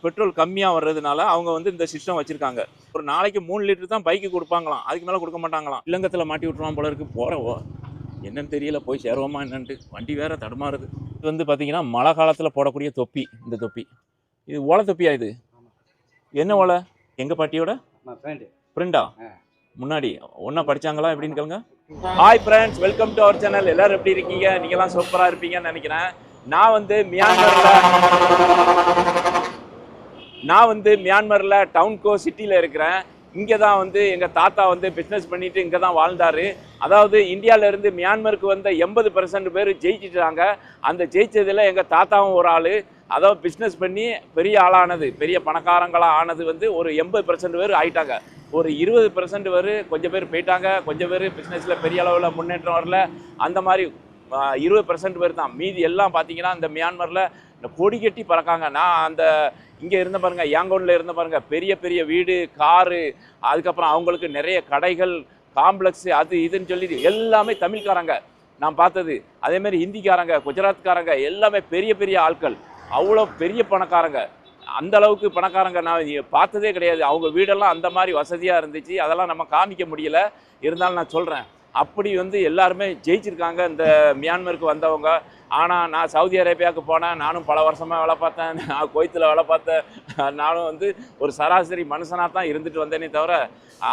Petrol கம்மியாக வர்றதுனால அவங்க வந்து இந்த சிஸ்டம் வச்சுருக்காங்க. ஒரு நாளைக்கு 3 லிட்டர் தான் பைக்கு கொடுப்பாங்களாம், அதுக்கு மேலே கொடுக்க மாட்டாங்களாம். இல்லங்கத்தில் மாட்டி விட்டுருவான் போல இருக்குது. போகிறவோ என்னன்னு தெரியல, போய் சேருவோமா என்னன்ட்டு. வண்டி வேறு தடுமாறுது. இது வந்து பார்த்தீங்கன்னா மழை காலத்தில் போடக்கூடிய தொப்பி. இந்த தொப்பி இது ஓலை தொப்பியா? இது என்ன ஓலை? எங்கள் பாட்டியோட ஃப்ரெண்டா? முன்னாடி ஒன்றா படித்தாங்களா எப்படின்னு கேளுங்க. Hi friends, welcome to our channel. எல்லோரும் எப்படி இருக்கீங்க? நீங்கள்லாம் சூப்பராக இருப்பீங்கன்னு நினைக்கிறேன். நான் வந்து மியான்மரில் டவுன்கோ சிட்டியில் இருக்கிறேன். இங்கே தான் வந்து எங்கள் தாத்தா வந்து பிஸ்னஸ் பண்ணிட்டு இங்கே தான் வாழ்ந்தார். அதாவது இந்தியாவிலேருந்து மியான்மருக்கு வந்த 80% பேர் ஜெயிச்சிட்டாங்க. அந்த ஜெயிச்சதில் எங்கள் தாத்தாவும் ஒரு ஆள். அதாவது பிஸ்னஸ் பண்ணி பெரிய ஆளானது, பெரிய பணக்காரங்களாக ஆனது வந்து ஒரு 80% பேர் ஆயிட்டாங்க. ஒரு 20% பேர் கொஞ்சம் பேர் போயிட்டாங்க. கொஞ்சம் பேர் பிஸ்னஸில் பெரிய அளவில் முன்னேற்றம் வரல. அந்த மாதிரி 20% பேர் தான். மீதி எல்லாம் பார்த்தீங்கன்னா இந்த மியான்மரில் இந்த கொடி கட்டி பறக்காங்க. நான் அந்த இங்கே இருந்த பாருங்கள், யாங்கோனில் இருந்த பாருங்கள், பெரிய பெரிய வீடு, காரு, அதுக்கப்புறம் அவங்களுக்கு நிறைய கடைகள், காம்ப்ளெக்ஸு, அது இதுன்னு சொல்லி எல்லாமே தமிழ்காரங்க நான் பார்த்தது. அதேமாதிரி ஹிந்திக்காரங்க, குஜராத்காரங்க, எல்லாமே பெரிய பெரிய ஆட்கள், அவ்வளோ பெரிய பணக்காரங்க. அந்த அளவுக்கு பணக்காரங்க நான் பார்த்ததே கிடையாது. அவங்க வீடெல்லாம் அந்த மாதிரி வசதியாக இருந்துச்சு. அதெல்லாம் நம்ம காமிக்க முடியல, இருந்தாலும் நான் சொல்கிறேன். அப்படி வந்து எல்லாருமே ஜெயிச்சிருக்காங்க இந்த மியான்மருக்கு வந்தவங்க. ஆனால் நான் சவுதி அரேபியாவுக்கு போனேன். நானும் பல வருஷமாக வேலை பார்த்தேன். நான் குவைத்தில் வேலை பார்த்தேன். நானும் வந்து ஒரு சராசரி மனுஷனாக தான் இருந்துட்டு வந்தேனே தவிர,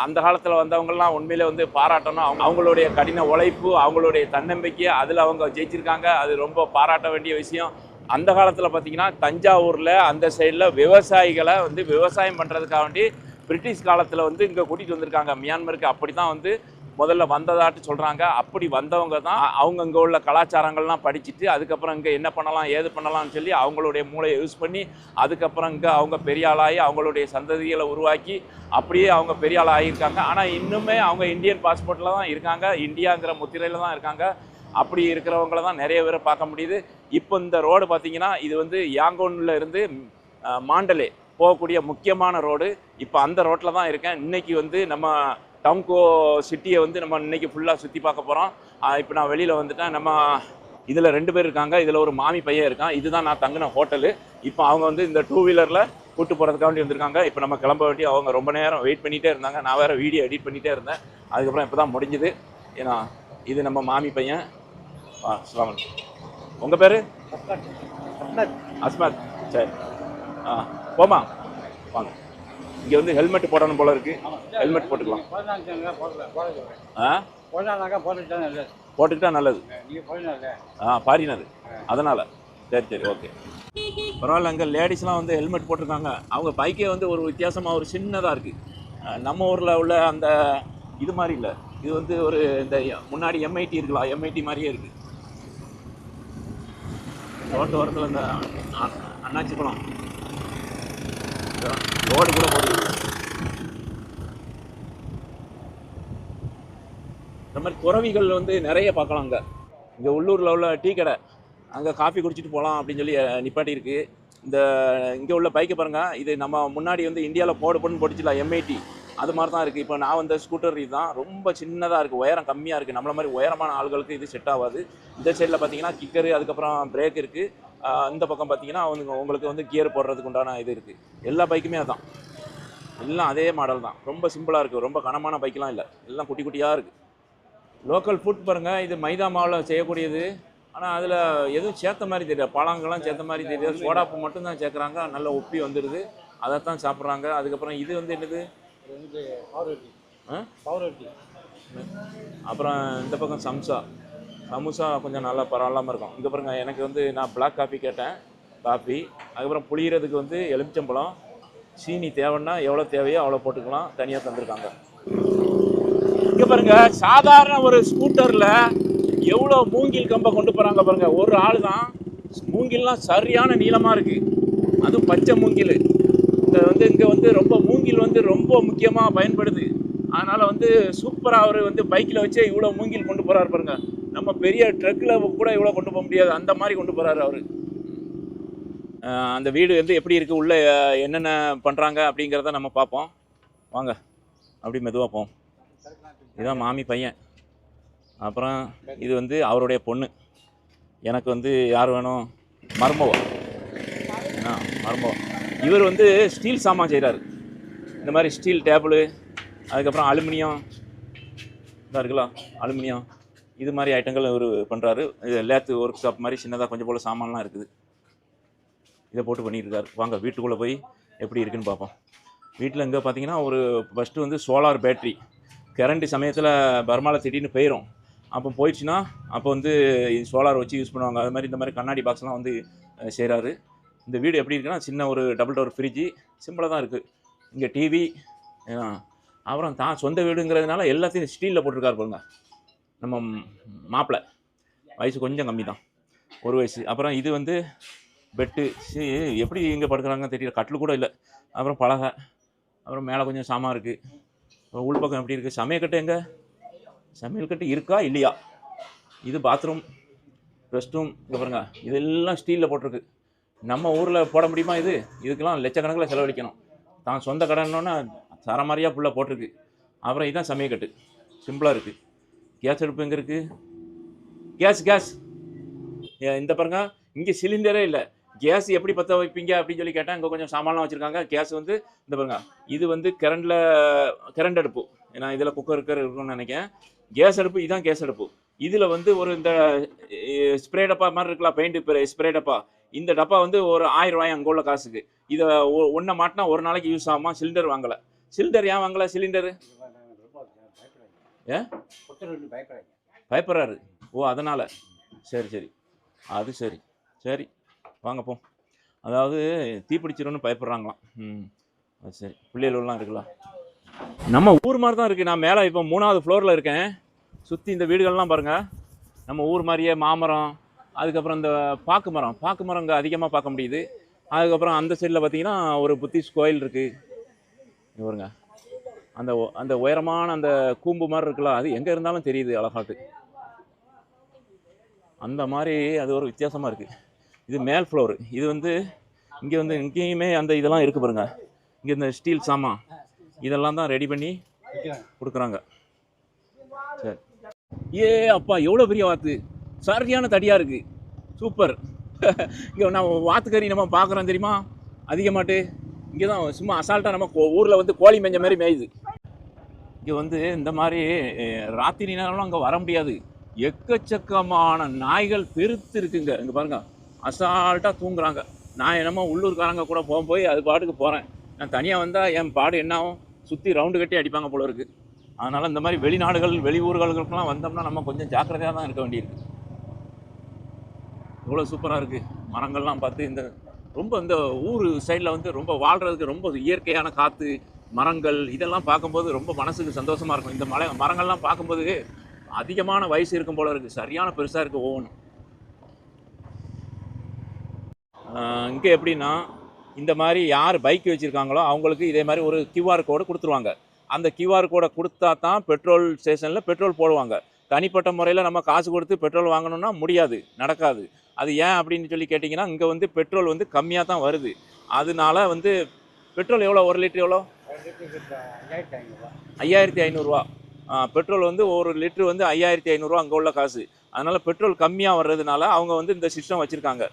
அந்த காலத்தில் வந்தவங்கலாம் உண்மையிலே வந்து பாராட்டணும். அவங்களுடைய கடின உழைப்பு, அவங்களுடைய தன்னம்பிக்கை, அதில் அவங்க ஜெயிச்சிருக்காங்க. அது ரொம்ப பாராட்ட வேண்டிய விஷயம். அந்த காலத்தில் பார்த்திங்கன்னா தஞ்சாவூரில் அந்த சைடில் விவசாயிகளை வந்து விவசாயம் பண்ணுறதுக்காக வேண்டி பிரிட்டிஷ் காலத்தில் வந்து இங்கே கூட்டிகிட்டு வந்திருக்காங்க மியான்மருக்கு. அப்படி தான் வந்து முதல்ல வந்ததாட்டு சொல்கிறாங்க. அப்படி வந்தவங்க தான் அவங்க இங்கே உள்ள கலாச்சாரங்கள்லாம் படிச்சுட்டு அதுக்கப்புறம் இங்கே என்ன பண்ணலாம் ஏது பண்ணலாம்னு சொல்லி அவங்களுடைய மூளையை யூஸ் பண்ணி அதுக்கப்புறம் இங்கே அவங்க பெரிய ஆளாகி அவங்களுடைய சந்ததிகளை உருவாக்கி அப்படியே அவங்க பெரிய ஆளாக ஆகியிருக்காங்க. ஆனால் இன்னுமே அவங்க இந்தியன் பாஸ்போர்ட்டில் தான் இருக்காங்க, இந்தியாங்கிற முத்திரையில் தான் இருக்காங்க. அப்படி இருக்கிறவங்கள தான் நிறைய பேரை பார்க்க முடியுது. இப்போ இந்த ரோடு பார்த்திங்கன்னா இது வந்து யாங்கோனில் இருந்து மாண்டலே போகக்கூடிய முக்கியமான ரோடு. இப்போ அந்த ரோட்டில் தான் இருக்கேன். இன்றைக்கி வந்து நம்ம டவுன்கோ சிட்டியை வந்து நம்ம இன்றைக்கி ஃபுல்லாக சுற்றி பார்க்க போகிறோம். இப்போ நான் வெளியில் வந்துட்டேன். நம்ம இதில் 2 பேர் இருக்காங்க. இதில் ஒரு மாமி பையன் இருக்கான். இதுதான் நான் தங்கின ஹோட்டலு. இப்போ அவங்க வந்து இந்த 2 வீலரில் கூட்டு போகிறதுக்காக வேண்டி வந்திருக்காங்க. இப்போ நம்ம கிளம்ப வேண்டி அவங்க ரொம்ப நேரம் வெயிட் பண்ணிகிட்டே இருந்தாங்க. நான் வேறு வீடியோ எடிட் பண்ணிகிட்டே இருந்தேன். அதுக்கப்புறம் இப்போ தான் முடிஞ்சுது. ஏன்னா இது நம்ம மாமி பையன். அஸ்ஸலாமு அலைக்கும். உங்கள் பேர்? அஸ்மத். சரி, போமா வாங்க. இங்கே வந்து ஹெல்மெட் போடணும் போல இருக்குது. ஹெல்மெட் போட்டுக்கலாம். போட்டுக்கிட்டா நல்லது. பாரினர் அதனால். சரி ஓகே, பரவாயில்ல. அங்கே லேடிஸ்லாம் வந்து ஹெல்மெட் போட்டிருக்காங்க. அவங்க பைக்கே வந்து ஒரு வித்தியாசமாக ஒரு சின்னதாக இருக்குது. நம்ம ஊரில் உள்ள அந்த இது மாதிரி இல்லை. இது வந்து ஒரு இந்த முன்னாடி எம்ஐடி இருக்கலாம், எம்ஐடி மாதிரியே இருக்குது. ரோட்டு ஓரத்தில் இந்த அண்ணாச்சி பழம் ரோடு கூட போடுது. இந்த மாதிரி துறவிகள் வந்து நிறைய பார்க்கலாம். இங்கே உள்ளூரில் உள்ள டீ கடை, அங்கே காஃபி குடிச்சிட்டு போகலாம் அப்படின்னு சொல்லி நிப்பாட்டி இருக்குது. இந்த இங்கே உள்ள பைக்கை பாருங்கள். இது நம்ம முன்னாடி வந்து இந்தியாவில் போடுன்னு போட்டுச்சுல எம்ஐடி, அது மாதிரி தான் இருக்குது. இப்போ நான் வந்த ஸ்கூட்டர் இதுதான். ரொம்ப சின்னதாக இருக்குது, உயரம் கம்மியாக இருக்குது. நம்மள மாதிரி உயரமான ஆள்களுக்கு இது செட் ஆகாது. இந்த சைடில் பார்த்தீங்கன்னா கிக்கரு, அதுக்கப்புறம் பிரேக் இருக்குது. இந்த பக்கம் பார்த்தீங்கன்னா உங்களுக்கு வந்து கியர் போடுறதுக்கு உண்டான இது இருக்குது. எல்லா பைக்குமே அதுதான், எல்லாம் அதே மாடல் தான். ரொம்ப சிம்பிளாக இருக்குது. ரொம்ப கனமான பைக்கெலாம் இல்லை, எல்லாம் குட்டி குட்டியாக இருக்குது. லோக்கல் ஃபுட் பாருங்கள். இது மைதா மாவில் செய்யக்கூடியது. ஆனால் அதில் எதுவும் சேர்த்த மாதிரி தெரியல, பழங்கள்லாம் சேர்த்த மாதிரி தெரியல. சோடாப்பு மட்டும்தான் சேர்க்குறாங்க. நல்லா ஒப்பி வந்துடுது, அதைத்தான் சாப்பிட்றாங்க. அதுக்கப்புறம் இது வந்து என்னது, அப்புறம் இந்த பக்கம் சமோசா கொஞ்சம் நல்லா பரவாயில்லாமல் இருக்கும். இங்கே பாருங்கள், எனக்கு வந்து நான் பிளாக் காஃபி கேட்டேன், காஃபி. அதுக்கப்புறம் புளியறதுக்கு வந்து எலுமிச்சம்பழம், சீனி தேவைன்னா எவ்வளோ தேவையோ அவ்வளோ போட்டுக்கலாம், தனியாக தந்துருக்காங்க. இங்கே பாருங்கள், சாதாரண ஒரு ஸ்கூட்டரில் எவ்வளோ மூங்கில் கம்பை கொண்டு போகிறாங்க பாருங்கள். ஒரு ஆள் தான். மூங்கில்லாம் சரியான நீளமாக இருக்குது, அதுவும் பச்சை மூங்கில். இங்கே வந்து ரொம்ப மூங்கில் வந்து ரொம்ப முக்கியமாக பயன்படுது. அதனால் வந்து சூப்பராக அவர் வந்து பைக்கில் வச்சே இவ்வளோ மூங்கில் கொண்டு போகிறாரு பாருங்க. நம்ம பெரிய ட்ரக்கில் கூட இவ்வளோ கொண்டு போக முடியாது, அந்த மாதிரி கொண்டு போகிறாரு அவர். அந்த வீடு வந்து எப்படி இருக்குது, உள்ளே என்னென்ன பண்ணுறாங்க அப்படிங்கிறத நம்ம பார்ப்போம் வாங்க. அப்படி மெதுவாக போவோம். இதுதான் மாமி பையன். அப்புறம் இது வந்து அவருடைய பொண்ணு. எனக்கு வந்து யார் வேணும், மருமவா. மருமவா இவர் வந்து ஸ்டீல் சாமான் செய்கிறாரு. இந்த மாதிரி ஸ்டீல் டேபிள், அதுக்கப்புறம் அலுமினியம் இதாக இருக்கலாம், அலுமினியம் இது மாதிரி ஐட்டங்கள் இவர் பண்ணுறாரு. இது லேத்து ஒர்க் ஷாப் மாதிரி சின்னதாக கொஞ்சம் போல் சாமான்லாம் இருக்குது. இதை போட்டு பண்ணியிருக்காரு. வாங்க வீட்டுக்குள்ளே போய் எப்படி இருக்குன்னு பார்ப்போம். வீட்டில் இங்கே பார்த்தீங்கன்னா ஒரு ஃபஸ்ட்டு வந்து சோலார் பேட்ரி, கரண்ட் சமயத்தில் பர்மாவில் திடீர்னு போயிடும். அப்போ போயிடுச்சுன்னா அப்போ வந்து சோலார் வச்சு யூஸ் பண்ணுவாங்க. அது மாதிரி இந்த மாதிரி கண்ணாடி பாக்ஸ்லாம் வந்து செய்கிறாரு. இந்த வீடு எப்படி இருக்குன்னா சின்ன ஒரு டபுள் டோர் ஃப்ரிட்ஜு, சிம்பிளாக தான் இருக்குது. இங்கே டிவி, அப்புறம் தான் சொந்த வீடுங்கிறதுனால எல்லாத்தையும் ஸ்டீலில் போட்டிருக்காரு பாருங்க. நம்ம மாப்பிள்ளை வயசு கொஞ்சம் கம்மி தான், 1 வயசு. அப்புறம் இது வந்து பெட்டு, எப்படி இங்கே படுக்கிறாங்கன்னு தெரியல, கட்டில் கூட இல்லை. அப்புறம் பலகை, அப்புறம் மேலே கொஞ்சம் சாமான் இருக்குது. அப்புறம் உள்பக்கம் எப்படி இருக்குது, சமையல்கட்டு எங்கே, சமையல்கட்டு இருக்கா இல்லையா. இது பாத்ரூம், ரெஸ்ட் ரூம். இங்கே பாருங்க, இதெல்லாம் ஸ்டீலில் போட்டிருக்கு. நம்ம ஊரில் போட முடியுமா இது? இதுக்கெல்லாம் லட்சக்கணக்கில் செலவழிக்கணும். தான் சொந்த கடனோன்னா சரமாரியாக ஃபுல்லாக போட்டிருக்கு. அப்புறம் இதுதான் சமையல்கட்டு, சிம்பிளாக இருக்குது. கேஸ் அடுப்பு எங்கே இருக்குது, கேஸ் இந்த பாருங்க, இங்கே சிலிண்டரே இல்லை. கேஸ் எப்படி பற்ற வைப்பீங்க அப்படின்னு சொல்லி கேட்டால் இங்கே கொஞ்சம் சாமான்லாம் வச்சுருக்காங்க. கேஸ் வந்து இந்த பாருங்க, இது வந்து கரண்ட் அடுப்பு. ஏன்னா இதில் குக்கர் இருக்குன்னு நினைக்கிறேன். கேஸ் அடுப்பு, இதுதான் கேஸ் அடுப்பு. இதில் வந்து ஒரு இந்த ஸ்ப்ரே டப்பா மாதிரி இருக்கலாம், பெயிண்ட் ஸ்ப்ரே டப்பா. இந்த டப்பா வந்து ஒரு 1000 ரூபாய் அங்கே உள்ள காசுக்கு. இதை ஒன்றை மாட்டினா ஒரு நாளைக்கு யூஸ் ஆகுமா. சிலிண்டர் வாங்கலை. சிலிண்டர் ஏன் வாங்கலை? சிலிண்டரு ஏன் பயப்படுறாரு? ஓ அதனால். சரி அது சரி வாங்கப்போம். அதாவது தீப்பிடிச்சிரும்னு பயப்படுறாங்களாம். அது சரி. பிள்ளைகளெலாம் இருக்கலாம். நம்ம ஊர் மாதிரி தான் இருக்குது. நான் மேலே இப்போ 3வது ஃப்ளோரில் இருக்கேன். சுற்றி இந்த வீடுகள்லாம் பாருங்கள், நம்ம ஊர் மாதிரியே மாமரம், அதுக்கப்புறம் இந்த பாக்கு மரம் இங்கே அதிகமாக பார்க்க முடியுது. அதுக்கப்புறம் அந்த சைடில் பார்த்தீங்கன்னா ஒரு புத்திஸ்ட் கோயில் இருக்குது. இவருங்க அந்த உயரமான அந்த கூம்பு மாதிரி இருக்குல்ல, அது எங்கே இருந்தாலும் தெரியுது அழகாட்டு. அந்த மாதிரி அது ஒரு வித்தியாசமாக இருக்குது. இது மேல் ஃப்ளோரு. இது வந்து இங்கே வந்து இங்கேயுமே அந்த இதெல்லாம் இருக்குது பாருங்க. இங்கே இந்த ஸ்டீல் சாமான் இதெல்லாம் தான் ரெடி பண்ணி கொடுக்குறாங்க. சரி. அப்பா எவ்வளோ பெரிய வாத்து, சரியான தடியாக இருக்குது, சூப்பர். இங்கே நான் வாத்துக்கறி நம்ம பார்க்குறோம் தெரியுமா, அதிகமாட்டு இங்கே தான் சும்மா அசால்ட்டாக நம்ம ஊரில் வந்து கோழி மேஞ்ச மாதிரி மேயுது. இங்கே வந்து இந்த மாதிரி ராத்திரி நேரம்லாம் அங்கே வர முடியாது. எக்கச்சக்கமான நாய்கள் பெருத்து இருக்குங்க. இங்கே பாருங்க, அசால்ட்டாக தூங்குறாங்க. நான் என்னமோ உள்ளூர்காரங்க கூட போய் அது பாட்டுக்கு போகிறேன். நான் தனியாக வந்தால் என் பாடு என்னாகும், சுற்றி ரவுண்டு கட்டி அடிப்பாங்க போல இருக்குது. அதனால் இந்த மாதிரி வெளிநாடுகள் வெளியூர்களுக்கெல்லாம் வந்தோம்னா நம்ம கொஞ்சம் ஜாக்கிரதையாக தான் இருக்க வேண்டியிருக்கு. இவ்வளோ சூப்பராக இருக்குது. மரங்கள்லாம் பார்த்து இந்த ரொம்ப இந்த ஊர் சைடில் வந்து ரொம்ப வாழ்கிறதுக்கு ரொம்ப இயற்கையான காற்று, மரங்கள் இதெல்லாம் பார்க்கும்போது ரொம்ப மனசுக்கு சந்தோஷமாக இருக்கும். இந்த மரங்கள்லாம் பார்க்கும்போது அதிகமான வயசு இருக்கும் போல இருக்குது. சரியான பெருசாக இருக்குது ஒவ்வொன்றும். இங்கே எப்படின்னா இந்த மாதிரி யார் பைக் வச்சுருக்காங்களோ அவங்களுக்கு இதே மாதிரி ஒரு கியூஆர் கோடு கொடுத்துருவாங்க. அந்த கியூஆர் கோடை கொடுத்தா தான் பெட்ரோல் ஸ்டேஷனில் பெட்ரோல் போடுவாங்க. தனிப்பட்ட முறையில் நம்ம காசு கொடுத்து பெட்ரோல் வாங்கணும்னா முடியாது, நடக்காது. அது ஏன் அப்படின்னு சொல்லி கேட்டிங்கன்னா, இங்கே வந்து பெட்ரோல் வந்து கம்மியாக தான் வருது. அதனால வந்து பெட்ரோல் எவ்வளோ, 1 லிட்டர் எவ்வளோ, 5500 பெட்ரோல் வந்து 1 லிட்டரு வந்து 5500 அங்கே உள்ள காசு. அதனால் பெட்ரோல் கம்மியாக வர்றதுனால அவங்க வந்து இந்த சிஸ்டம் வச்சுருக்காங்க.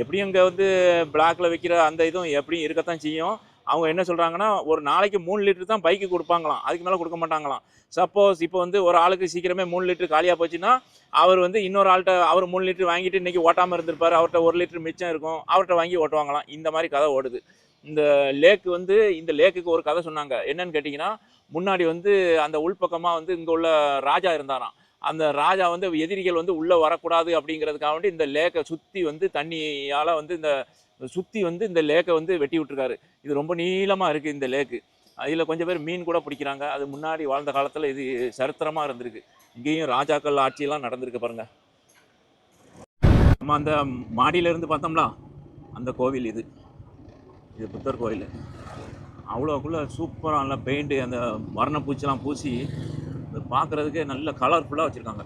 எப்படியும் இங்கே வந்து பிளாக்கில் வைக்கிற அந்த இதுவும் எப்படியும் இருக்கத்தான் செய்யும். அவங்க என்ன சொல்கிறாங்கன்னா, ஒரு நாளைக்கு 3 லிட்டர் தான் பைக்கு கொடுப்பாங்களாம், அதுக்கு மேலே கொடுக்க மாட்டாங்களாம். சப்போஸ் இப்போ வந்து ஒரு ஆளுக்கு சீக்கிரமே 3 லிட்டர் காலியாக போச்சுன்னா அவர் வந்து இன்னொரு ஆள்கிட்ட அவர் 3 லிட்டர் வாங்கிட்டு இன்றைக்கி ஓட்டாமல் இருந்திருப்பார், அவர்கிட்ட 1 லிட்டர் மிச்சம் இருக்கும், அவர்கிட்ட வாங்கி ஓட்டுவாங்களாம். இந்த மாதிரி கதை ஓடுது. இந்த லேக்குக்கு ஒரு கதை சொன்னாங்க. என்னன்னு கேட்டிங்கன்னா, முன்னாடி வந்து அந்த உள்பக்கமாக வந்து இங்கே உள்ள ராஜா இருந்தாராம். அந்த ராஜா வந்து எதிரிகள் வந்து உள்ளே வரக்கூடாது அப்படிங்கிறதுக்காக வேண்டி இந்த லேக்கை சுற்றி வந்து தண்ணியால் வந்து இந்த லேக்கை வந்து வெட்டி விட்டுருக்காரு. இது ரொம்ப நீளமாக இருக்குது இந்த லேக்கு. அதில் கொஞ்சம் பேர் மீன் கூட பிடிக்கிறாங்க. அது முன்னாடி வாழ்ந்த காலத்தில் இது சரித்திரமாக இருந்திருக்கு. இங்கேயும் ராஜாக்கள் ஆட்சியெல்லாம் நடந்திருக்கு பாருங்கள். நம்ம அந்த மாடியிலேருந்து பார்த்தோம்னா அந்த கோவில் இது புத்தர் கோவில். அவ்வளோக்குள்ளே சூப்பராக நல்லா பெயிண்ட்டு அந்த வர்ணப்பூச்சிலாம் பூசி அது பார்க்குறதுக்கே நல்ல கலர்ஃபுல்லாக வச்சுருக்காங்க.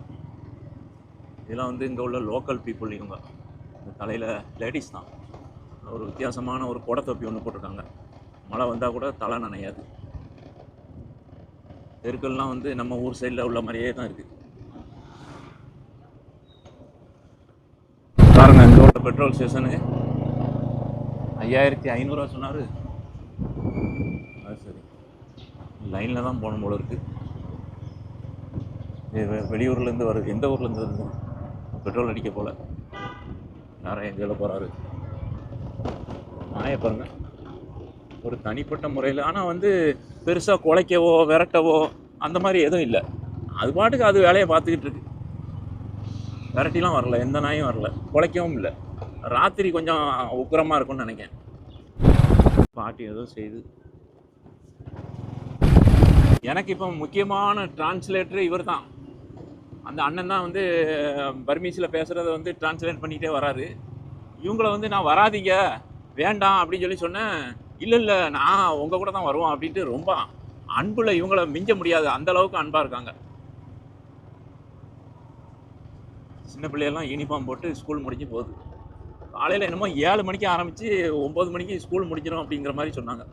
இதெல்லாம் வந்து இங்கே உள்ள லோக்கல் பீப்புள். இவங்க இந்த தலையில் லேடிஸ் தான். ஒரு வித்தியாசமான ஒரு கொடை தொப்பி ஒன்று போட்டிருக்காங்க. மழை வந்தால் கூட தலை நனையாது. தெருக்கள்லாம் வந்து நம்ம ஊர் சைடில் உள்ள மாதிரியே தான் இருக்குது. பாருங்க, இங்கே உள்ள பெட்ரோல் ஸ்டேஷனு 5500 சொன்னார். அது சரி, லைனில் தான் போகணும் போல இருக்குது. வெளியூர்லேருந்து வருது. எந்த ஊர்லேருந்து வருது? பெட்ரோல் அடிக்க போல். யாரும் எங்கேயோ போகிறாரு. நாயை பாருங்க, ஒரு தனிப்பட்ட முறையில். ஆனால் வந்து பெருசாக குலைக்கவோ விரட்டவோ அந்த மாதிரி எதுவும் இல்லை. அது பாட்டுக்கு அது வேலையை பார்த்துக்கிட்டு இருக்கு. விரட்டிலாம் வரல, எந்த நாயும் வரல, குலைக்கவும் இல்லை. ராத்திரி கொஞ்சம் உக்கிரமாக இருக்கும்னு நினைக்கிறேன். பாட்டி ஏதோ செய்யுது. எனக்கு இப்போ முக்கியமான டிரான்ஸ்லேட்டர் இவர் தான். அந்த அண்ணன் தான் வந்து பர்மீஸில் பேசுகிறத வந்து டிரான்ஸ்லேட் பண்ணிகிட்டே வராரு. இவங்கள வந்து நான் வராதீங்க வேண்டாம் அப்படின்னு சொல்லி சொன்னேன். இல்லை இல்லை நான் உங்கள் கூட தான் வருவோம் அப்படின்ட்டு ரொம்ப அன்பில் இவங்கள மிஞ்ச முடியாது, அந்த அளவுக்கு அன்பாக இருக்காங்க. சின்ன பிள்ளையெல்லாம் யூனிஃபார்ம் போட்டு ஸ்கூல் முடிஞ்சு போகுது. காலையில் என்னமோ 7 மணிக்கு ஆரம்பித்து 9 மணிக்கு ஸ்கூல் முடிஞ்சிடும் அப்படிங்கிற மாதிரி சொன்னாங்க.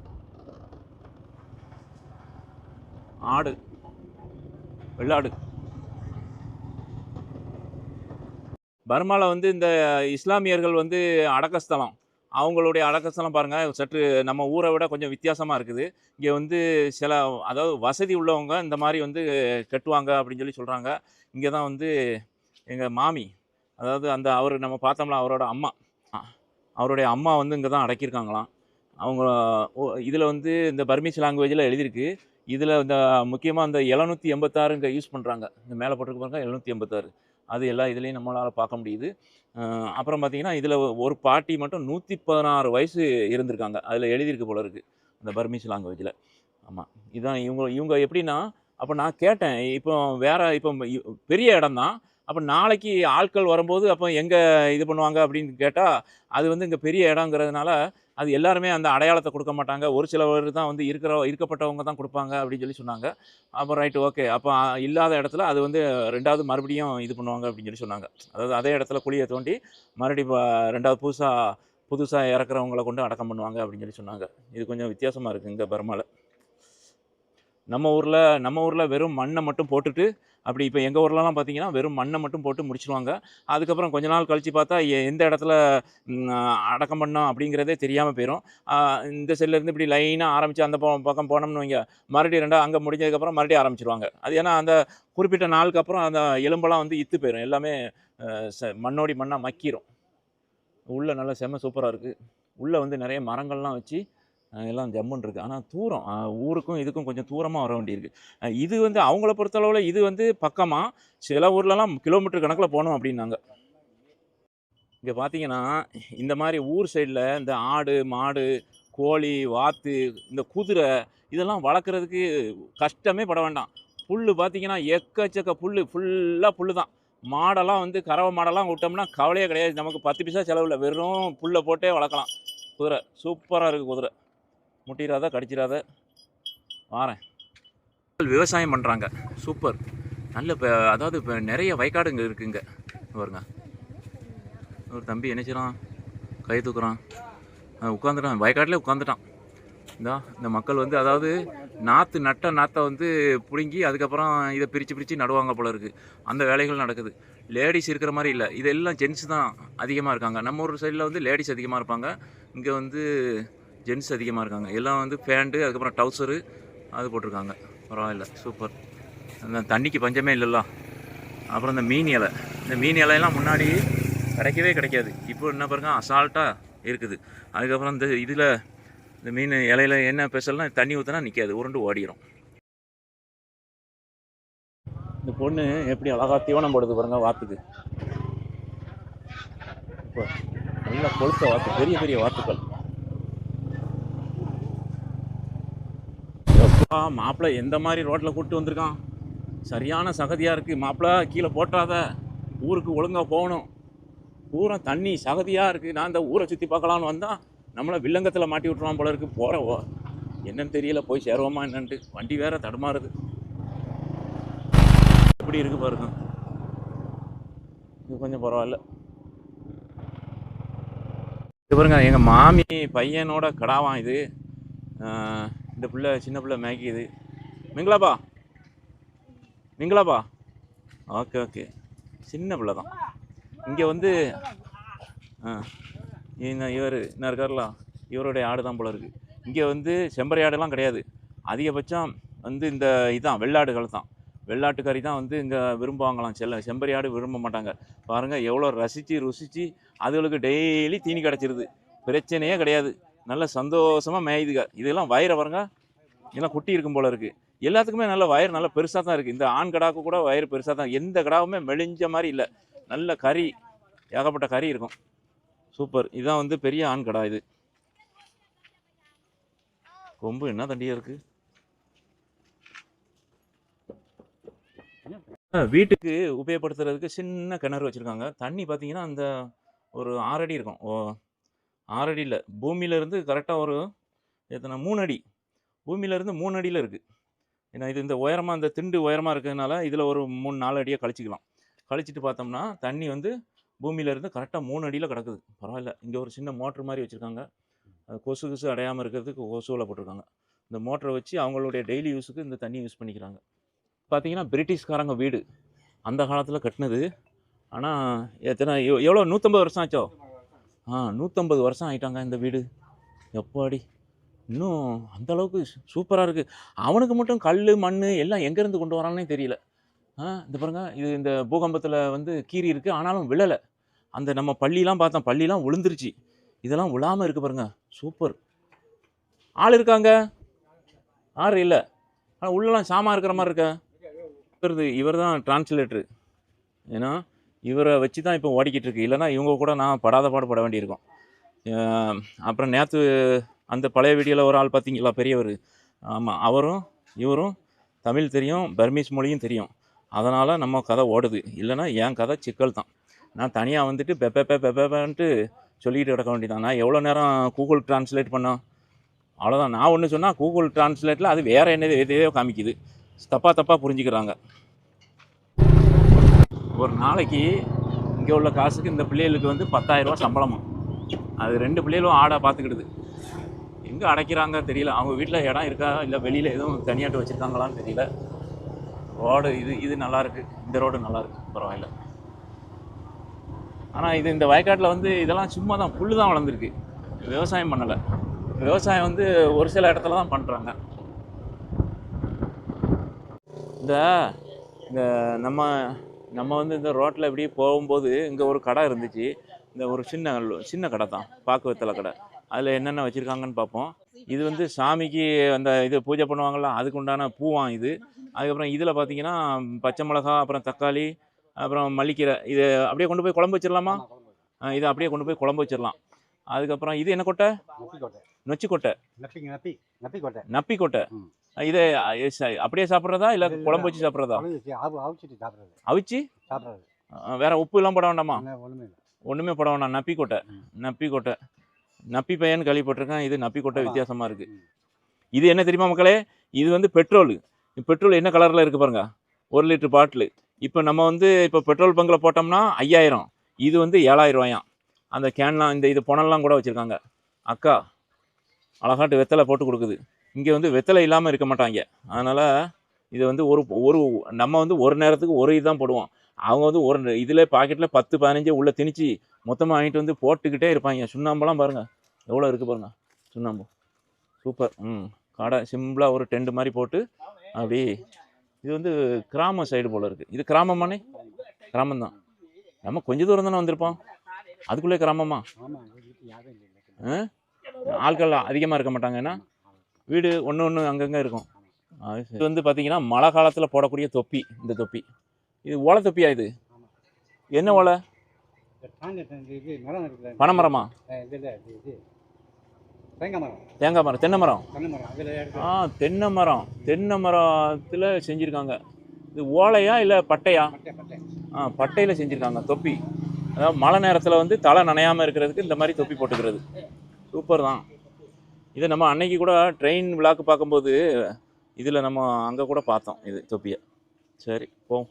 ஆடு, வெள்ளாடு. பர்மாவில் வந்து இந்த இஸ்லாமியர்கள் வந்து அடக்கஸ்தலம், அவங்களுடைய அடக்கஸ்தலம் பாருங்கள் சற்று நம்ம ஊரை விட கொஞ்சம் வித்தியாசமாக இருக்குது. இங்கே வந்து சில, அதாவது வசதி உள்ளவங்க இந்த மாதிரி வந்து கட்டுவாங்க அப்படின்னு சொல்லி சொல்கிறாங்க. இங்கே தான் வந்து எங்கள் மாமி, அதாவது அந்த அவர் நம்ம பார்த்தோம்ல அவரோட அம்மா, அவருடைய அம்மா வந்து இங்கே தான் அடக்கியிருக்காங்களாம். அவங்க இதில் வந்து இந்த பர்மீஸ் லாங்குவேஜில் எழுதியிருக்கு. இதில் இந்த முக்கியமாக இந்த 786 இங்கே யூஸ் பண்ணுறாங்க. இந்த மேலே போட்டிருக்கு பாருங்க 786, அது எல்லா இதுலேயும் நம்மளால் பார்க்க முடியுது. அப்புறம் பார்த்திங்கன்னா இதில் ஒரு பாட்டி மட்டும் 116 வயசு இருந்திருக்காங்க. அதில் எழுதியிருக்கு போல இருக்குது அந்த பர்மீஸ் லாங்குவேஜில். ஆமாம், இதுதான் இவங்க எப்படின்னா, அப்போ நான் கேட்டேன், இப்போ வேறு இப்போ பெரிய இடம் தான், அப்போ நாளைக்கு ஆட்கள் வரும்போது அப்போ எங்கே இது பண்ணுவாங்க அப்படின்னு கேட்டால், அது வந்து இங்கே பெரிய இடங்கிறதுனால அது எல்லாருமே அந்த அடையாளத்தை கொடுக்க மாட்டாங்க. ஒரு சிலவர் தான் வந்து இருக்கப்பட்டவங்க தான் கொடுப்பாங்க அப்படின்னு சொல்லி சொன்னாங்க. அப்போ ரைட்டு ஓகே, அப்போ இல்லாத இடத்துல அது வந்து 2வது மறுபடியும் இது பண்ணுவாங்க அப்படின்னு சொல்லி சொன்னாங்க. அதாவது அதே இடத்துல குழியை தோண்டி மறுபடியும் 2வது புதுசாக இறக்குறவங்களை கொண்டு அடக்கம் பண்ணுவாங்க அப்படின்னு சொல்லி சொன்னாங்க. இது கொஞ்சம் வித்தியாசமாக இருக்குது இங்கே பர்மாவில். நம்ம ஊரில் வெறும் மண்ணை மட்டும் போட்டுட்டு, அப்படி இப்போ எங்கள் ஊர்லலாம் பார்த்தீங்கன்னா வெறும் மண்ணை மட்டும் போட்டு முடிச்சிடுவாங்க. அதுக்கப்புறம் கொஞ்ச நாள் கழித்து பார்த்தா எந்த இடத்துல அடக்கம் பண்ணோம் அப்படிங்கிறதே தெரியாமல் போயிடும். இந்த சைட்லேருந்து இப்படி லைனாக ஆரம்பித்து அந்த பக்கம் போனோம்னு வைங்க, மறுபடியும் 2 அங்கே முடிஞ்சதுக்கப்புறம் மறுபடியும் ஆரம்பிச்சிருவாங்க. அது ஏன்னா அந்த குறிப்பிட்ட நாளுக்கு அப்புறம் அந்த எலும்பெல்லாம் வந்து இத்து போயிடும், எல்லாமே மண்ணோடி மண்ணாக மக்கிரும். உள்ளே நல்லா செம்ம சூப்பராக இருக்குது. உள்ளே வந்து நிறைய மரங்கள்லாம் வச்சு எல்லாம் ஜம்முன்னு இருக்குது. ஆனால் தூரம், ஊருக்கும் இதுக்கும் கொஞ்சம் தூரமாக வர வேண்டியிருக்கு. இது வந்து அவங்கள பொறுத்தளவில் இது வந்து பக்கமாக, சில ஊர்லலாம் கிலோமீட்டர் கணக்கில் போகணும் அப்படின்னாங்க. இங்கே பார்த்தீங்கன்னா இந்த மாதிரி ஊர் சைடில் இந்த ஆடு மாடு கோழி வாத்து இந்த குதிரை இதெல்லாம் வளர்க்குறதுக்கு கஷ்டமே பட வேண்டாம். புல் பார்த்தீங்கன்னா எக்கச்சக்க புல், ஃபுல்லாக புல் தான். மாடெல்லாம் வந்து கறவை மாடெல்லாம் விட்டோம்னா கவலையே கிடையாது, நமக்கு 10 பைசா செலவில் வெறும் புல்லை போட்டே வளர்க்கலாம். குதிரை சூப்பராக இருக்குது. குதிரை முட்டிடாத கடிச்சிடாத. வாரேன். விவசாயம் பண்ணுறாங்க, சூப்பர். நல்ல அதாவது இப்போ நிறைய வயக்காடுங்க இருக்குங்க பாருங்க. ஒரு தம்பி என்ன செய்யறான், கை தூக்குறான், உட்காந்துட்டான், வயக்காட்டிலே உட்காந்துட்டான். இந்த மக்கள் வந்து அதாவது நாற்றை வந்து பிடுங்கி அதுக்கப்புறம் இதை பிரித்து நடுவாங்க போல இருக்குது. அந்த வேலைகள் நடக்குது. லேடிஸ் இருக்கிற மாதிரி இல்லை, இதெல்லாம் ஜென்ஸ் தான் அதிகமாக இருக்காங்க. நம்ம ஊர் சைடில் வந்து லேடிஸ் அதிகமாக இருப்பாங்க, இங்கே வந்து ஜென்ஸ் அதிகமாக இருக்காங்க. எல்லாம் வந்து பேண்ட்டு அதுக்கப்புறம் டவுசரு அது போட்டிருக்காங்க. பரவாயில்ல, சூப்பர். அந்த தண்ணிக்கு பஞ்சமே இல்லைல்ல. அப்புறம் இந்த மீன் இலையெல்லாம் முன்னாடி கிடைக்கவே கிடைக்காது, இப்போ என்ன பாருங்க அசால்ட்டாக இருக்குது. அதுக்கப்புறம் இந்த மீன் இலையில என்ன ஸ்பெஷல்னால் தண்ணி ஊற்றினா நிற்காது, உருண்டு ஓடிடும். இந்த பொண்ணு எப்படி அழகா தீவனம் போடுது பாருங்க வாத்துக்கு. இப்போ நல்லா கொளுத்த வாத்து, பெரிய பெரிய வாத்துக்கள். மாப்பிள்ளை எந்த மாதிரி ரோட்டில் கூப்பிட்டு வந்திருக்கான், சரியான சகதியாக இருக்குது. மாப்பிள்ளை கீழே போட்டாத, ஊருக்கு ஒழுங்காக போகணும், பூரா தண்ணி சகதியாக இருக்குது. நான் இந்த ஊரை சுற்றி பார்க்கலான்னு வந்தால் நம்மளை வில்லங்கத்தில் மாட்டி விட்டுருவான் போல இருக்குது. போகிறவோ என்னன்னு தெரியல, போய் சேருவோமா என்னன்ட்டு. வண்டி வேற தடுமாறுது. எப்படி இருக்குது பாருங்க, இது கொஞ்சம் பரவாயில்ல. இது பாருங்க எங்கள் மாமி பையனோட கடாவான் இது. இந்த பிள்ளை சின்ன பிள்ளை மேய்க்குது. மிங்களாப்பா ஓகே சின்ன பிள்ளை தான். இங்கே வந்து இவர் என்ன இருக்கார்ல, இவருடைய ஆடு தான் போல இருக்குது. இங்கே வந்து செம்பரி ஆடுலாம் கிடையாது. அதிகபட்சம் வந்து இந்த இதான் வெள்ளாடுகள் தான். வெள்ளாட்டு கறி தான் வந்து இங்கே விரும்புவாங்களாம். செம்பரி ஆடு விரும்ப மாட்டாங்க. பாருங்கள் எவ்வளோ ரசித்து ருசித்து அதுகளுக்கு டெய்லி தீனி கிடச்சிருது. பிரச்சனையே கிடையாது. நல்ல சந்தோஷமாக மேயுதுங்க. இதெல்லாம் வயிறை பாருங்க, இதெல்லாம் குட்டி இருக்கும் போல இருக்குது. எல்லாத்துக்குமே நல்ல வயிறு நல்ல பெருசாக தான் இருக்குது. இந்த ஆண் கடாவுக்கு கூட வயிறு பெருசாக தான். எந்த கடாவுமே மெலிஞ்ச மாதிரி இல்லை. நல்ல கறி, ஏகப்பட்ட கறி இருக்கும். சூப்பர். இதுதான் வந்து பெரிய ஆண் கடா. இது கொம்பு என்ன தண்டியாக இருக்குது. வீட்டுக்கு உபயோகப்படுத்துறதுக்கு சின்ன கிணறு வச்சுருக்காங்க. தண்ணி பார்த்தீங்கன்னா அந்த ஒரு 6 அடி இருக்கும். 6 அடி இல்லை, பூமியிலேருந்து கரெக்டாக ஒரு எத்தனை 3 அடி, பூமியிலேருந்து 3 அடியில் இருக்குது. ஏன்னா இது இந்த உயரமாக இந்த திண்டு உயரமாக இருக்கிறதுனால இதில் ஒரு 3-4 அடியாக கழிச்சிக்கலாம். கழிச்சிட்டு பார்த்தோம்னா தண்ணி வந்து பூமியிலேருந்து கரெக்டாக 3 அடியில் கிடக்குது. பரவாயில்ல. இங்கே ஒரு சின்ன மோட்ரு மாதிரி வச்சுருக்காங்க. கொசு கொசு அடையாமல் இருக்கிறதுக்கு கொசுவில் போட்டிருக்காங்க. இந்த மோட்டரை வச்சு அவங்களுடைய டெய்லி யூஸுக்கு இந்த தண்ணி யூஸ் பண்ணிக்கிறாங்க. பார்த்தீங்கன்னா பிரிட்டிஷ்காரங்க வீடு அந்த காலத்தில் கட்டினது. ஆனால் எத்தனை எவ்வளோ 150 வருஷம் ஆச்சோ? 150 வருஷம் ஆகிட்டாங்க இந்த வீடு. எப்பாடி இன்னும் அந்தளவுக்கு சூப்பராக இருக்குது. அவனுக்கு மட்டும் கல் மண் எல்லாம் எங்கேருந்து கொண்டு வரானே தெரியல. இந்த பாருங்க, இது இந்த பூகம்பத்தில் வந்து கீறி இருக்குது, ஆனாலும் விழலை. அந்த நம்ம பள்ளிலாம் பார்த்தோம், பள்ளிலாம் விழுந்துருச்சு. இதெல்லாம் விழாமல் இருக்குது பாருங்க. சூப்பர். ஆள் இருக்காங்க? ஆறு இல்லை, ஆனால் உள்ளலாம் சாமான் இருக்கிற மாதிரி இருக்கா. இவர் தான் டிரான்ஸ்லேட்டரு. ஏன்னா இவரை வச்சு தான் இப்போ ஓடிக்கிட்டு இருக்கு. இல்லைனா இவங்க கூட நான் படாத பாடுபட வேண்டியிருக்கும். அப்புறம் நேற்று அந்த பழைய வீடியோவில் ஒரு ஆள் பார்த்தீங்களா, பெரியவர். ஆமாம், அவரும் இவரும் தமிழ் தெரியும், பர்மீஸ் மொழியும் தெரியும். அதனால் நம்ம கதை ஓடுது. இல்லைனா என் கதை சிக்கல் தான். நான் தனியாக வந்துட்டு பெப்பன்ட்டு சொல்லிக்கிட்டு கிடக்க வேண்டியதான். நான் எவ்வளோ நேரம் கூகுள் டிரான்ஸ்லேட் பண்ணோம், அவ்வளோதான். நான் ஒன்று சொன்னால் கூகுள் டிரான்ஸ்லேட்டில் அது வேறு என்னது எதையோ காமிக்குது. தப்பாக புரிஞ்சுக்கிறாங்க. ஒரு நாளைக்கு இங்கே உள்ள காசுக்கு இந்த பிள்ளைகளுக்கு வந்து 10,000 ரூபா சம்பளமும். அது 2 பிள்ளைகளும் ஆடாக பார்த்துக்கிடுது. எங்கே அடைக்கிறாங்க தெரியல. அவங்க வீட்டில் இடம் இருக்கா இல்லை வெளியில் எதுவும் தனியாட்டு வச்சுருக்காங்களான்னு தெரியல. ரோடு இது நல்லாயிருக்கு. இந்த ரோடு நல்லாயிருக்கு, பரவாயில்ல. ஆனால் இது இந்த வயக்காட்டில் வந்து இதெல்லாம் சும்மா தான், புல்லு தான் வளர்ந்துருக்கு. விவசாயம் பண்ணலை. விவசாயம் வந்து ஒரு சில இடத்துல தான் பண்ணுறாங்க. இந்த நம்ம வந்து இந்த ரோட்டில் இப்படி போகும்போது இங்கே ஒரு கடை இருந்துச்சு. இந்த ஒரு சின்ன கடை தான், பாக்கு வெத்தலை கடை. அதில் என்னென்ன வச்சுருக்காங்கன்னு பார்ப்போம். இது வந்து சாமிக்கு அந்த இது பூஜை பண்ணுவாங்கள்ல, அதுக்கு உண்டான பூவான் இது. அதுக்கப்புறம் இதில் பார்த்தீங்கன்னா பச்சை மிளகா, அப்புறம் தக்காளி, அப்புறம் மல்லிக்கீரை. இது அப்படியே கொண்டு போய் குழம்பு வச்சிடலாமா? இதை அப்படியே கொண்டு போய் குழம்பு வச்சிடலாம். அதுக்கப்புறம் இது என்ன கொட்டை? நொச்சிக்கொட்டை. நப்பி கொட்டை. இதை அப்படியே சாப்பிட்றதா இல்லை குழம்பு வச்சு சாப்பிட்றதா? அவிச்சு வேற உப்பு எல்லாம் போட வேண்டாமா? ஒன்றுமே போட வேண்டாம். நப்பி கொட்டை. நப்பி பையன் கேள்விப்பட்டிருக்கேன். இது நப்பி கொட்டை வித்தியாசமாக இருக்குது. இது என்ன தெரியுமா மக்களே? இது வந்து பெட்ரோல் என்ன கலரில் இருக்குது பாருங்க. 1 லிட்டர் பாட்டிலு. இப்போ நம்ம வந்து இப்போ பெட்ரோல் பங்கில் போட்டோம்னா 5,000. இது வந்து 7,000 ரூபாயாம். அந்த கேன்லாம் இது புனல்லாம் கூட வச்சுருக்காங்க. அக்கா அழகாட்டு வெத்தலை போட்டு கொடுக்குது. இங்கே வந்து வெத்தலை இல்லாமல் இருக்க மாட்டாங்க. அதனால் இதை வந்து ஒரு நம்ம வந்து ஒரு நேரத்துக்கு ஒரு இதுதான் போடுவோம். அவங்க வந்து ஒரு இதில் பாக்கெட்டில் 10-15 உள்ளே திணிச்சு மொத்தமாக வாங்கிட்டு வந்து போட்டுக்கிட்டே இருப்பாங்க. சுண்ணாம்பெல்லாம் பாருங்கள் எவ்வளோ இருக்குது பாருங்கள். சுண்ணாம்பு சூப்பர். கடை சிம்பிளாக ஒரு டென்ட் மாதிரி போட்டு அப்படி. இது வந்து கிராம சைடு போல் இருக்குது. இது கிராமமானே? கிராமம்தான். நம்ம கொஞ்சம் தூரம் தானே வந்திருப்போம், அதுக்குள்ளே கிராமமா? ஆட்கள் அதிகமாக இருக்க மாட்டாங்க. ஏன்னா வீடு ஒன்று அங்கங்கே இருக்கும். இது வந்து பார்த்தீங்கன்னா மழை காலத்தில் போடக்கூடிய தொப்பி. இந்த தொப்பி இது ஓலை தொப்பியா? இது என்ன ஓலை? பனைமரமா? தேங்காய் மரம், தென்னை மரம். தென்னை மரத்தில் செஞ்சுருக்காங்க. இது ஓலையா இல்லை பட்டையா? பட்டையில் செஞ்சுருக்காங்க தொப்பி. அதாவது மழை நேரத்தில் வந்து தலை நனையாமல் இருக்கிறதுக்கு இந்த மாதிரி தொப்பி போட்டுக்கிறது. சூப்பர் தான். இதை நம்ம அன்னைக்கு கூட ட்ரெயின் விழாக்கு பார்க்கும்போது இதில் நம்ம அங்கே கூட பார்த்தோம் இது தொப்பியை. சரி போவோம்.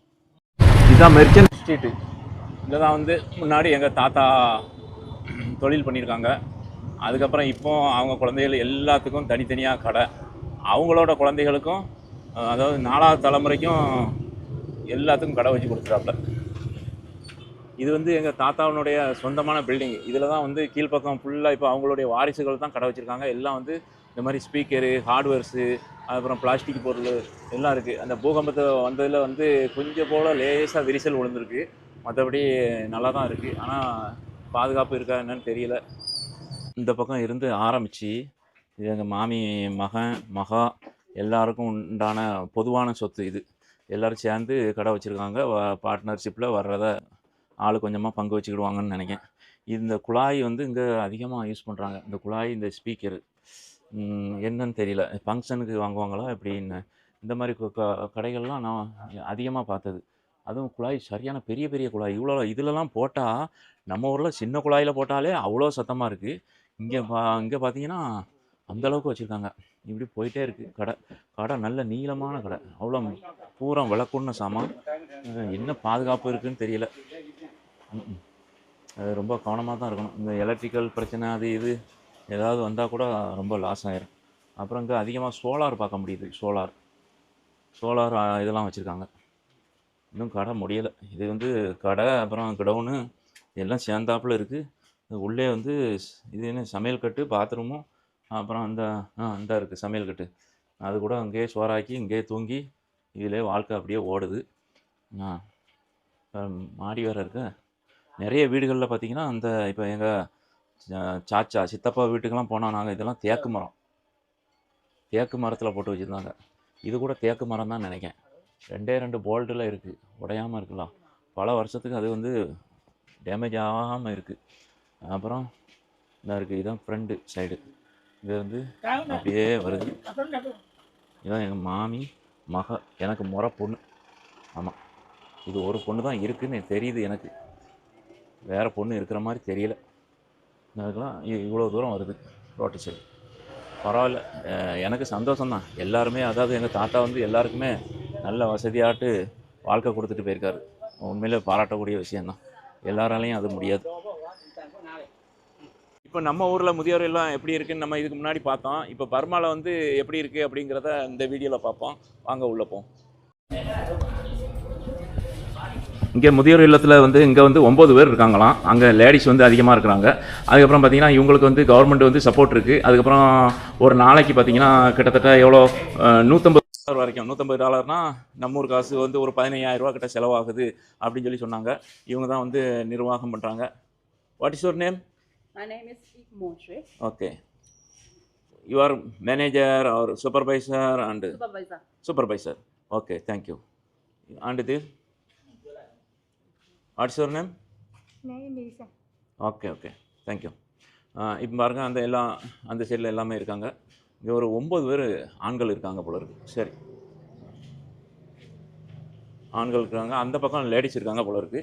இதுதான் மெர்ச்சன்ட் ஸ்ட்ரீட்டு. இதில் தான் வந்து முன்னாடி எங்கள் தாத்தா தொழில் பண்ணியிருக்காங்க. அதுக்கப்புறம் இப்போ அவங்க குழந்தைகள் எல்லாத்துக்கும் தனித்தனியாக கடை. அவங்களோட குழந்தைகளுக்கும் அதாவது 4வது தலைமுறைக்கும் எல்லாத்துக்கும் கடை வச்சு கொடுத்துட்டாப்புல. இது வந்து எங்கள் தாத்தாவினுடைய சொந்தமான பில்டிங். இதில் தான் வந்து கீழ்ப்பக்கம் ஃபுல்லாக இப்போ அவங்களுடைய வாரிசுகள் தான் கடை வச்சுருக்காங்க. எல்லாம் வந்து இந்த மாதிரி ஸ்பீக்கரு, ஹார்ட்வேர்ஸு, அப்புறம் பிளாஸ்டிக் பொருள் எல்லாம் இருக்குது. அந்த பூகம்பத்தை வந்ததில் வந்து கொஞ்சம் போல் லேசாக விரிசல் விழுந்திருக்கு. மற்றபடி நல்லா தான் இருக்குது. ஆனால் பாதுகாப்பு இருக்கா என்னன்னு தெரியல. இந்த பக்கம் இருந்து ஆரம்பித்து இது எங்கள் மாமி மகன் மகா எல்லாருக்கும் உண்டான பொதுவான சொத்து இது. எல்லோரும் சேர்ந்து கடை வச்சுருக்காங்க. பார்ட்னர்ஷிப்பில் வர்றத ஆள் கொஞ்சமாக பங்கு வச்சுக்கிடுவாங்கன்னு நினைக்கிறேன். இந்த குழாய் வந்து இங்கே அதிகமாக யூஸ் பண்ணுறாங்க. இந்த குழாய், இந்த ஸ்பீக்கரு என்னன்னு தெரியல. ஃபங்க்ஷனுக்கு வாங்குவாங்களா எப்படின்னு. இந்த மாதிரி கடைகள்லாம் நான் அதிகமாக பார்த்தது. அதுவும் குழாய் சரியான பெரிய பெரிய குழாய். இவ்வளோ இதிலலாம் போட்டால் நம்ம ஊரில் சின்ன குழாயில் போட்டாலே அவ்வளோ சத்தமாக இருக்குது. இங்கே பார்த்தீங்கன்னா அந்தளவுக்கு வச்சுருக்காங்க. இப்படி போயிட்டே இருக்குது கடை. கடை நல்ல நீளமான கடை. அவ்வளோ பூரா விளக்குன்னு சாமான். என்ன பாதுகாப்பு இருக்குதுன்னு தெரியல. அது ரொம்ப கவனமாக தான் இருக்கணும். இந்த எலக்ட்ரிக்கல் பிரச்சனை அது இது ஏதாவது வந்தால் கூட ரொம்ப லாஸ் ஆகிரும். அப்புறம் இங்கே அதிகமாக சோலார் பார்க்க முடியுது. சோலார் இதெல்லாம் வச்சுருக்காங்க. இன்னும் கடை முடியலை. இது வந்து கடை, அப்புறம் கிடவுனு எல்லாம் சேர்ந்தாப்புல இருக்குது. உள்ளே வந்து இது என்ன சமையல் கட்டு, பாத்ரூமும், அப்புறம் அந்த இருக்குது சமையல் கட்டு. அது கூட அங்கேயே சோறாக்கி இங்கேயே தூங்கி இதிலே வாழ்க்கை அப்படியே ஓடுது. மாடி வேறு இருக்கு. நிறைய வீடுகளில் பார்த்திங்கன்னா அந்த இப்போ எங்கள் சாச்சா சித்தப்பா வீட்டுக்கெல்லாம் போனால் நாங்கள் இதெல்லாம் தேக்கு மரத்தில் போட்டு வச்சுருந்தாங்க. இது கூட தேக்கு மரம் தான் நினைக்கிறேன். 2 போல்ட்டில் இருக்குது. உடையாமல் இருக்கலாம். பல வருஷத்துக்கு அது வந்து டேமேஜ் ஆகாமல் இருக்குது. அப்புறம் இதாக இருக்குது. இதுதான் ஃப்ரண்ட் சைடு. இது வந்து அப்படியே வருது. இதுதான் எங்கள் மாமி மக, எனக்கு முறை பொண்ணு. ஆமாம், இது ஒரு பொண்ணு தான் இருக்குதுன்னு தெரியுது எனக்கு. வேறு பொண்ணு இருக்கிற மாதிரி தெரியல. அதுக்கெல்லாம் இவ்வளோ தூரம் வருது ரோட்டு சைடு. பரவாயில்ல, எனக்கு சந்தோஷம்தான். எல்லாருமே, அதாவது எங்கள் தாத்தா வந்து எல்லாருக்குமே நல்ல வசதியாட்டு வாழ்க்கை கொடுத்துட்டு போயிருக்காரு. உண்மையிலே பாராட்டக்கூடிய விஷயந்தான். எல்லாராலையும் அது முடியாது. இப்போ நம்ம ஊரில் முதியோர் எல்லாம் எப்படி இருக்குன்னு நம்ம இதுக்கு முன்னாடி பார்த்தோம். இப்போ பர்மாவில் வந்து எப்படி இருக்குது அப்படிங்கிறத இந்த வீடியோவில் பார்ப்போம். வாங்க உள்ளே போவோம். இங்கே முதியோர் இல்லத்தில் வந்து இங்கே வந்து 9 பேர் இருக்காங்களாம். அங்கே லேடிஸ் வந்து அதிகமாக இருக்கிறாங்க. அதுக்கப்புறம் பார்த்திங்கன்னா இவங்களுக்கு வந்து கவர்மெண்ட் வந்து சப்போர்ட் இருக்குது. அதுக்கப்புறம் ஒரு நாளைக்கு பார்த்திங்கன்னா கிட்டத்தட்ட எவ்வளோ $150 வரைக்கும், $150 நம்ம ஊர் காசு வந்து ஒரு 15,000 கிட்ட செலவாகுது அப்படின்னு சொல்லி சொன்னாங்க. இவங்க தான் வந்து நிர்வாகம் பண்ணுறாங்க. What is your name? My name is Moshe. Okay. You are manager or supervisor and supervisor. Okay, thank you. And this? What's your name? Name Lisa. Okay, thank you. இப்போ பாருங்க, அந்த சைடில் எல்லாமே இருக்காங்க. இங்கே ஒரு 9 பேர் ஆண்கள் இருக்காங்க போல இருக்கு. சரி, ஆண்கள் இருக்காங்க. அந்த பக்கம் லேடிஸ் இருக்காங்க போல இருக்கு.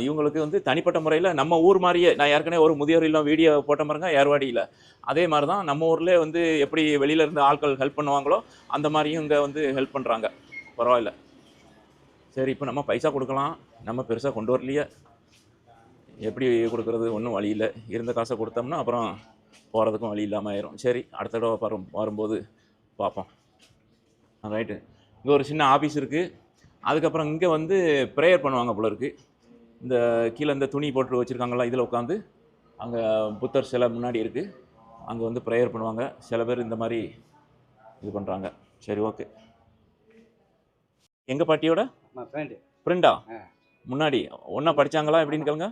இவங்களுக்கு வந்து தனிப்பட்ட முறையில் நம்ம ஊர் மாதிரியே, நான் ஏற்கனவே ஒரு முதியோர் இல்லம் வீடியோ போட்ட பாருங்க ஏர்வாடியில், அதே மாதிரி தான் நம்ம ஊரில் வந்து எப்படி வெளியில இருந்து ஆட்கள் ஹெல்ப் பண்ணுவாங்களோ அந்த மாதிரியும் இங்கே வந்து ஹெல்ப் பண்ணுறாங்க. பரவாயில்ல. சரி, இப்போ நம்ம பைசா கொடுக்கலாம். நம்ம பெருசாக கொண்டு வரலையே, எப்படி கொடுக்குறது? ஒன்றும் வழி இல்லை. இருந்த காசை கொடுத்தோம்னா அப்புறம் போகிறதுக்கும் வழி இல்லாமல் ஆயிரும். சரி, அடுத்த தடவை வரும்போது பார்ப்போம். ரைட்டு. இங்கே ஒரு சின்ன ஆஃபீஸ் இருக்குது. அதுக்கப்புறம் இங்கே வந்து ப்ரேயர் பண்ணுவாங்க போல இருக்குது. இந்த கீழே இந்த துணி போட்டு வச்சுருக்காங்களா, இதில் உட்காந்து அங்கே புத்தர் சிலை முன்னாடி இருக்குது. அங்கே வந்து ப்ரேயர் பண்ணுவாங்க. சில பேர் இந்த மாதிரி இது பண்ணுறாங்க. சரி, ஓகே. எங்கள் பாட்டியோட ஃப்ரெண்டா? முன்னாடி ஒன்றா படித்தாங்களா எப்படின்னு கேளுங்க.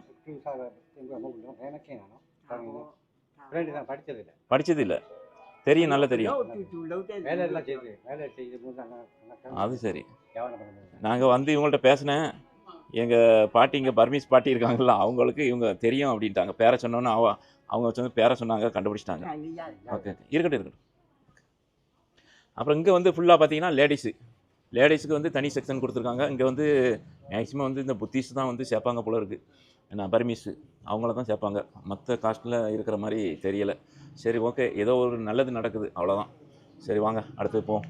படித்தது இல்லை. தெரியும், நல்லா தெரியும். அது சரி. நாங்கள் வந்து இவங்கள்ட்ட பேசினேன். எங்கள் பாட்டி, இங்கே பர்மீஸ் பாட்டி இருக்காங்களா, அவங்களுக்கு இவங்க தெரியும் அப்படின்ட்டாங்க. பேரை சொன்னோன்னு அவங்க வந்து பேரை சொன்னாங்க, கண்டுபிடிச்சிட்டாங்க. ஓகே, இருக்கட்டும். அப்புறம் இங்கே வந்து ஃபுல்லாக பார்த்தீங்கன்னா லேடிஸுக்கு வந்து தனி செக்ஷன் கொடுத்துருக்காங்க. இங்கே வந்து மேக்ஸிமம் வந்து இந்த புத்திஸ்ட் தான் வந்து சேர்ப்பாங்க போல இருக்குது. ஏன்னா பர்மீஸு அவங்கள தான் சேர்ப்பாங்க. மற்ற காஸ்ட்டில் இருக்கிற மாதிரி தெரியலை. சரி, ஓகே, ஏதோ ஒரு நல்லது நடக்குது, அவ்வளோதான். சரி, வாங்க அடுத்து போவோம்.